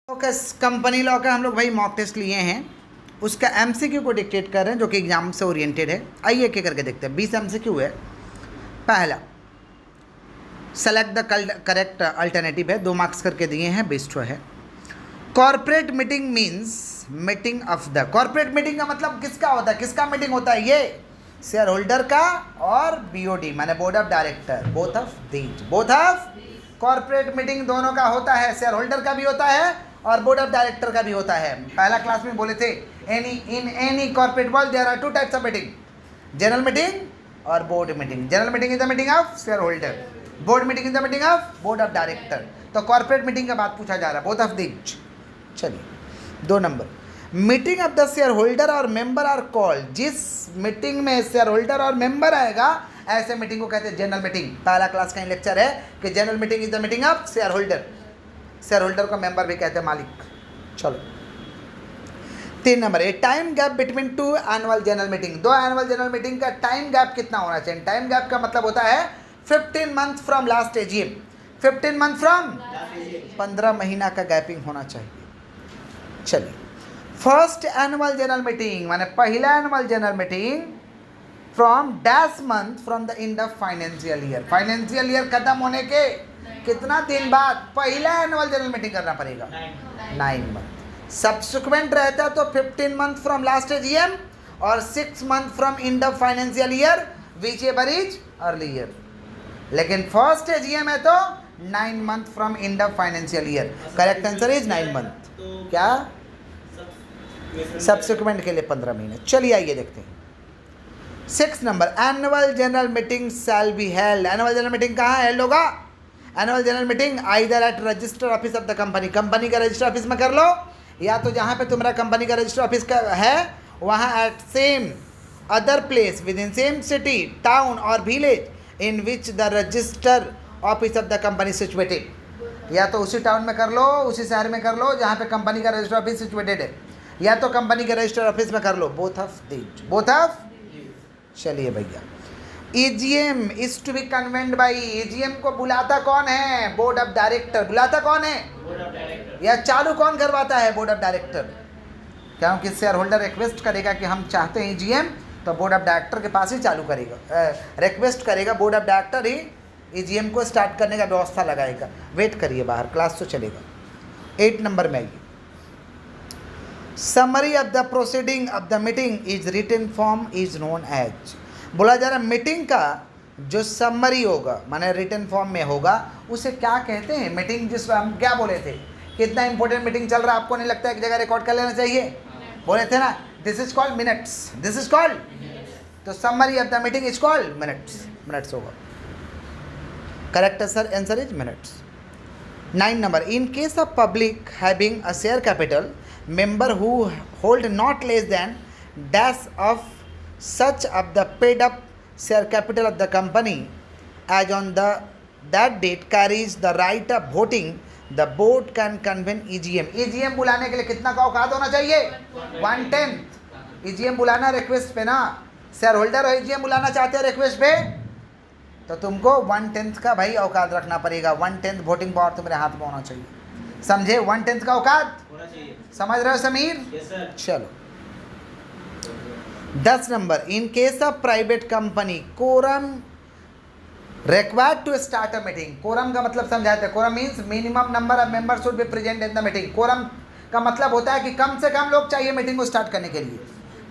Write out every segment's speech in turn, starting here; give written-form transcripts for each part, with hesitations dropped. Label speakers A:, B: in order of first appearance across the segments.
A: Company law का हम लोग भाई मॉक टेस्ट लिए हैं, उसका एमसीक्यू को डिक्टेट कर रहे हैं जो कि एग्जाम से ओरिएंटेड है। आइए एक एक करके देखते हैं। 20 एमसीक्यू है। पहला, सेलेक्ट द करेक्ट अल्टरनेटिव है, 2 मार्क्स करके दिए हैं, 20 है। Corporate meeting means meeting of the. Corporate meeting का मतलब किसका होता है, किसका मीटिंग होता है? ये शेयर होल्डर का और बीओडी माने board of director, both of these, both of. Corporate meeting दोनों का होता है, शेयर होल्डर का भी होता है और बोर्ड ऑफ डायरेक्टर का भी होता है। पहला क्लास में बोले थे in any corporate world there are 2 types of meeting, general meeting और board meeting. General meeting is the meeting of shareholder, board meeting is the meeting of board of director. तो corporate meeting का बात पूछा जा रहा है, both of these. चलिए 2 number, meeting of the share holder और मेंबर आर कॉल्ड। जिस मीटिंग में शेयर होल्डर और मेंबर आएगा ऐसे मीटिंग को कहते हैं जनरल मीटिंग। पहला क्लास का लेक्चर है कि general meeting is the meeting of share holder, share holder को मेंबर भी कहते हैं, मालिक। चलो 3 नंबर, ए time gap between 2 annual general meeting. 2 annual general meeting का टाइम गैप कितना होना चाहिए? टाइम गैप का मतलब होता है 15 month from last AGM. 15 month from 15 महीना का गैपिंग होना चाहिए। चलिए, फर्स्ट एनुअल जनरल मीटिंग माने पहला annual general meeting from dash month from the end of financial year. Financial year खत्म होने के कितना दिन बाद पहला एनुअल जनरल मीटिंग करना पड़ेगा? 9 मंथ। सब्सिक्वेंट रहता तो 15 मंथ फ्रॉम लास्ट एजीएम और 6 month from end of financial year, which ever is earlier. लेकिन फर्स्ट एजीएम है तो 9 month from end of financial year. Correct answer is 9 month. क्या subsequent के लिए 15 महीने। चलिए आइए देखते हैं 6 number, annual general meeting shall be held. Annual general meeting कहाँ हेल्ड होगा? Annual general meeting either eight register office of the company, company का रजिस्टर ऑफिस में कर लो, या तो जहाँ पे तुम्हारा कंपनी का रजिस्टर ऑफिस का है वहाँ at same other place within same city, town और village in which the register office of the company situated. या तो उसी टाउन में कर लो, उसी शहर में कर लो जहाँ पे कंपनी का रजिस्टर ऑफिस सिचुएटेड है, या तो कंपनी के रजिस्टर ऑफिस में कर लो, both of these, both of. चलिए भैया, EGM is to be convened by. EGM को बुलाता कौन है? Board of director. बुलाता कौन है? Board of director. या चालू कौन करवाता है? Board of director. क्योंकि शेयर होल्डर रिक्वेस्ट करेगा कि हम चाहते हैं ईजीएम, तो बोर्ड ऑफ डायरेक्टर के पास ही चालू करेगा, रिक्वेस्ट करेगा, board of director he EGM को स्टार्ट करने का व्यवस्था लगाएगा। वेट करिए बाहर, क्लास तो चलेगा। 8 नंबर में आइए, summary of the proceeding of the meeting is written form is known as. बोला जा रहा है मीटिंग का जो समरी होगा माने रिटन फॉर्म में होगा उसे क्या कहते हैं? मीटिंग जिस हम क्या बोले थे, कितना इंपॉर्टेंट मीटिंग चल रहा है, आपको नहीं लगता है एक जगह रिकॉर्ड कर लेना चाहिए? बोले थे ना, this is called minutes, this is called. तो summary of the meeting is called minutes, minutes होगा। Correct answer is minutes. 9 number, in case of public having a share capital, member who hold not less than dash of such of the paid up share capital of the company as on that date carries the right of voting, the board can convene EGM। EGM बुलाने के लिए कितना का औकात होना चाहिए? 1/10। EGM बुलाना request पे ना, शेयर होल्डर और EGM बुलाना चाहते हो रिक्वेस्ट पे, तो तुमको 1/10 का भाई औकात रखना पड़ेगा। 1/10 वोटिंग पावर तुम्हारे हाथ में होना चाहिए, समझे? 1/10 का औकात होना चाहिए। समझ रहे हो समीर? yes, चलो 10 number, in case of private company quorum required to start a meeting. Quorum का मतलब समझाते हैं। Quorum means minimum number of members should be present in the meeting. Quorum का मतलब होता है कि कम से कम लोग चाहिए मीटिंग को स्टार्ट करने के लिए,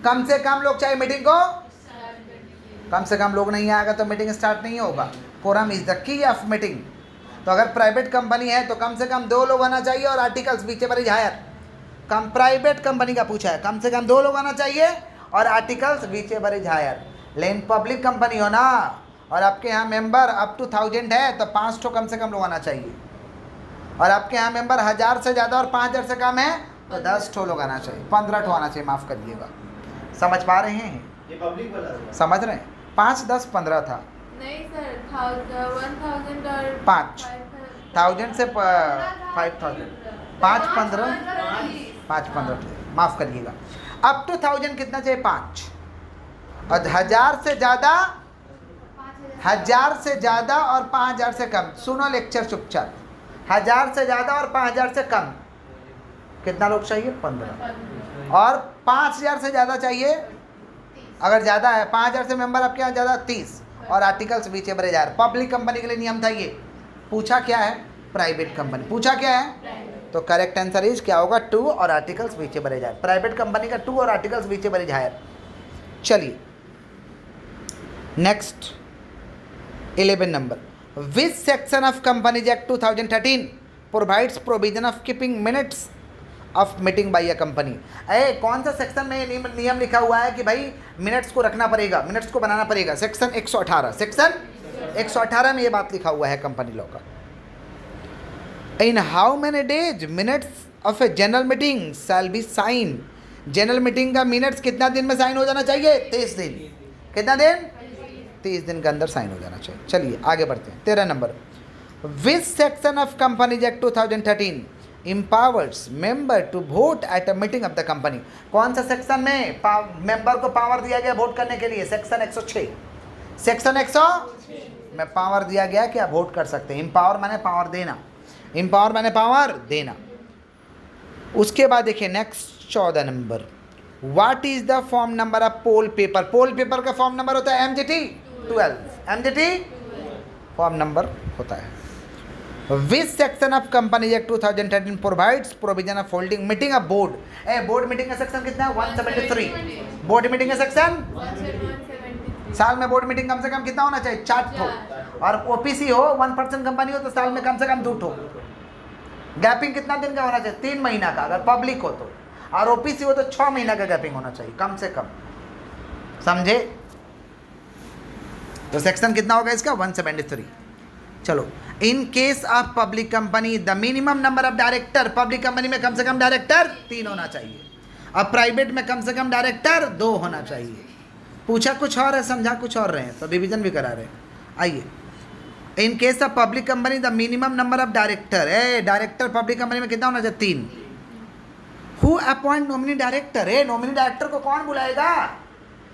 A: कम से कम लोग चाहिए मीटिंग को। कम से कम लोग नहीं आएगा तो मीटिंग स्टार्ट नहीं होगा। Quorum is the key of meeting. तो अगर प्राइवेट कंपनी है तो कम से कम 2 लोग आना चाहिए और आर्टिकल्स व्हिचएवर इज हायर। कम प्राइवेट कंपनी का पूछा है, कम से कम 2 लोग आना चाहिए और आर्टिकल्स व्हिचएवर इज हायर। लेकिन पब्लिक कंपनी हो ना और आपके यहाँ मेंबर अप टू 1000 है तो 5 ठो कम से कम लोग आना चाहिए, और आपके यहाँ मेंबर 1000 से ज़्यादा और 5000 से कम है तो 10 ठो लोग आना चाहिए, 15 ठो आना चाहिए, माफ़ करिएगा। समझ पा रहे हैं? ये पब्लिक वाला समझ रहे हैं? 5, 10, 15 था नहीं सर, 1000 और 5000 से 5000, 5, 15, 5, 15, माफ़ करिएगा। अप टू 1000 कितना चाहिए? 5। और 1000 से ज़्यादा, 1000 से ज़्यादा और 5000 से कम। सुनो लेक्चर चुपचाप। 1000 से ज़्यादा और 5000 से कम कितना लोग चाहिए? 15। और 5000 से ज़्यादा चाहिए? अगर ज़्यादा है 5000 से मेंबर आपके यहाँ ज़्यादा 30। और आर्टिकल्स रीचेबल है। पब्लिक कंपनी के लिए नियम था ये। पूछा क्या है? Private company. पूछा क्या है? तो करेक्ट आंसर इज क्या होगा? 2 और आर्टिकल्स रीचेबल है हायर। प्राइवेट कंपनी का 2 और आर्टिकल्स रीचेबल है हायर। चलिए next 11 number, which section of companies act 2013 provides provision of keeping minutes of meeting by a company. कौन सा सेक्शन में नियम लिखा हुआ है कि भाई मिनट्स को रखना पड़ेगा, मिनट्स को बनाना पड़ेगा? सेक्शन 118। सेक्शन 118 में ये बात लिखा हुआ है कंपनी लॉ का। In how many days minutes of a general meeting shall be sign. General meeting का मिनट्स कितना दिन में साइन हो जाना चाहिए? 30 दिन। कितना दिन? 30 दिन के अंदर साइन हो जाना चाहिए। चलिए आगे बढ़ते हैं। 13 number, which section of companies act 2013 empowers member to vote at a meeting of the company। कौन सा सेक्शन में मेंबर को पावर दिया गया वोट करने के लिए? सेक्शन 106। सेक्शन 106 में पावर दिया गया कि आप वोट कर सकते हैं। इम्पावर माने पावर देना, इम्पावर माने पावर देना। उसके बाद देखिए next 14 number, what is the form number of poll paper. Poll paper का फॉर्म नंबर होता है MGT 12। MGT फॉर्म नंबर होता है। Which section of Companies Act 2013 provides provision of holding meeting of board? Board meeting का section कितना है? 173। Board meeting का section 173। साल में बोर्ड मीटिंग कम से कम कितना होना चाहिए? 4 ठो। और OPC हो 1% कंपनी हो तो साल में कम से कम 2 ठो। गैपिंग कितना दिन का होना चाहिए? 3 महीना का अगर पब्लिक हो तो, और OPC हो तो 6 महीना का गैपिंग होना चाहिए कम से कम। समझे? तो सेक्शन कितना होगा इसका? 173। चलो, इन case of public company the minimum number of director, public company में कम से कम डायरेक्टर 3 होना चाहिए, अब प्राइवेट में कम से कम डायरेक्टर 2 होना चाहिए। पूछा कुछ और है, समझा कुछ और रहे हैं, तो रिवीजन भी करा रहे हैं। आइए, in case of public company the minimum number of director, director public company में कितना होना चाहिए? 3। Who appoint nominee director, nominee director को कौन बुलाएगा?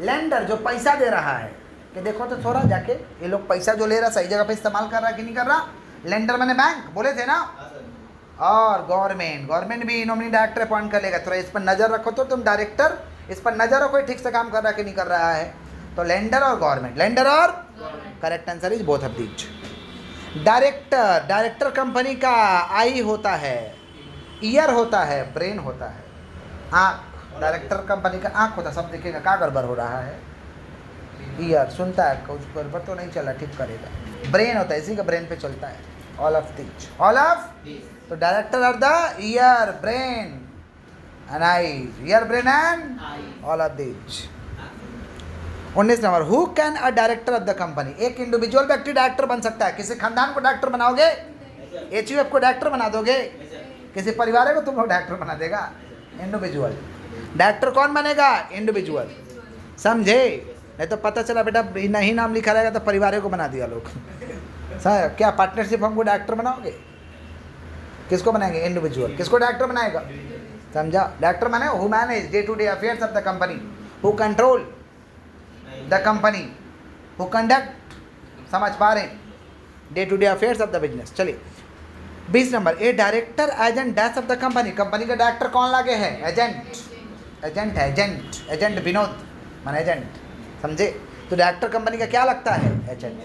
A: लेंडर, जो पैसा दे रहा है कि देखो तो थोड़ा जाके ये लोग पैसा जो ले रहा सही जगह पे इस्तेमाल कर रहा है कि नहीं कर रहा। लेंडर मैंने बैंक बोले थे ना। और गवर्नमेंट भी नॉमिनी डायरेक्टर अपॉइंट कर लेगा। थोड़ा इस पर नज़र रखो तो तुम डायरेक्टर, इस पर नज़र रखो ठीक से काम कर रहा है कि नहीं कर रहा है। तो लेंडर और गवर्नमेंट, लेंडर और correct answer is both of these. Director company का आई होता है, ईयर होता है, ब्रेन होता है, आँख। डायरेक्टर कंपनी का आँख होता है, सब देखेगा क्या गड़बड़ हो रहा है। ईयर सुनता है, कुछ गड़बड़ तो नहीं चला, ठीक करेगा। ब्रेन होता है, इसी का ब्रेन पे चलता है। All of these, all of. तो director are the ear, brain and eyes, ear, brain and all of these. 19 number, who can a director of the company. एक इंडिविजुअल व्यक्ति डायरेक्टर बन सकता है। किसी खानदान को डायरेक्टर बनाओगे? HUF को डायरेक्टर बना दोगे? किसी परिवार को तुम लोग डायरेक्टर बना देगा? इंडिविजुअल। डायरेक्टर कौन बनेगा? इंडिविजुअल। समझे? नहीं तो पता चला बेटा नहीं नाम लिखा रहेगा तो परिवार को बना दिया लोग। सर क्या पार्टनरशिप हमको डायरेक्टर बनाओगे? किसको बनाएंगे? इंडिविजुअल। किसको डायरेक्टर बनाएगा? समझा? डायरेक्टर माने who manage day to day affairs of the company, who control the company, who conduct, समझ पा रहे हैं, day to day affairs of the business. चलिए 20 number, a director agent dash of the company. Company का director कौन लागे है? Agent. Agent है, एजेंट विनोद माने एजेंट। समझे? तो डायरेक्टर कंपनी का क्या लगता है? एजेंट।